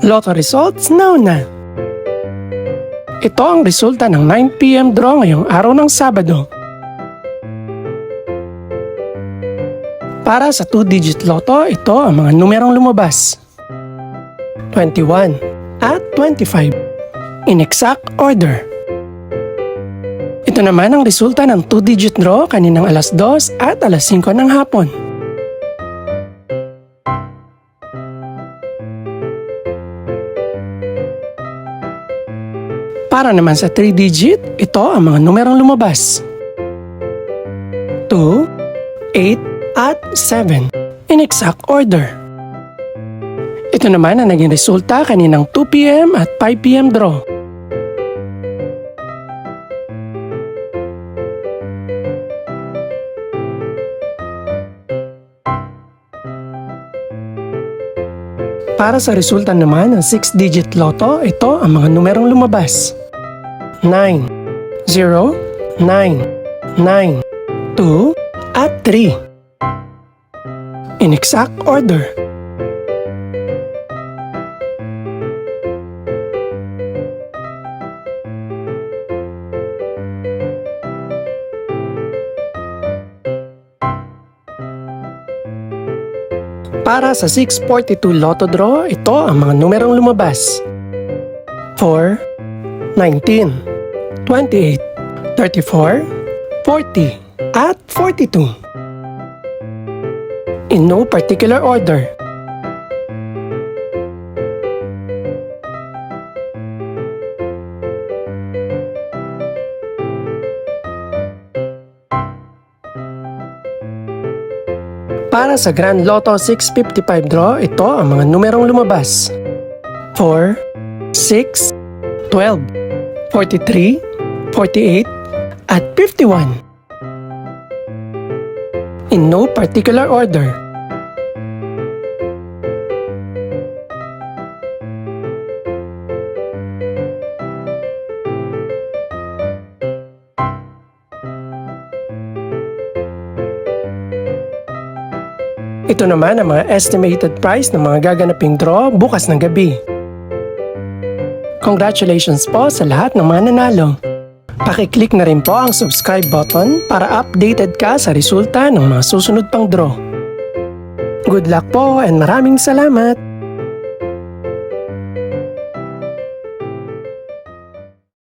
Lotto results now na. Ito ang resulta ng 9 PM draw ngayong araw ng Sabado. Para sa 2-digit Lotto, ito ang mga numerong lumabas. 21 at 25 in exact order. Ito naman ang resulta ng 2-digit draw kaninang alas 2 at alas 5 ng hapon. Para naman sa 3-digit, ito ang mga numerong lumabas. 2, 8 at 7 in exact order. Ito naman ang naging resulta kaninang 2 PM at 5 PM draw. Para sa resulta naman ng 6-digit Lotto, ito ang mga numerong lumabas. 9, 0, 9, 9, 2 at 3 in exact order. Para sa 642 Lotto draw, ito ang mga numerong lumabas. 4, 19, 28, 34, 40, at 42. In no particular order. Para sa Grand Lotto 655 draw, ito ang mga numerong lumabas. 4, 6, 12, 43, 48, at 51. In no particular order. Ito naman ang mga estimated price ng mga gaganaping draw bukas ng gabi. Congratulations po sa lahat ng mga nanalo. Pakiclick na rin po ang subscribe button para updated ka sa resulta ng mga susunod pang draw. Good luck po and maraming salamat!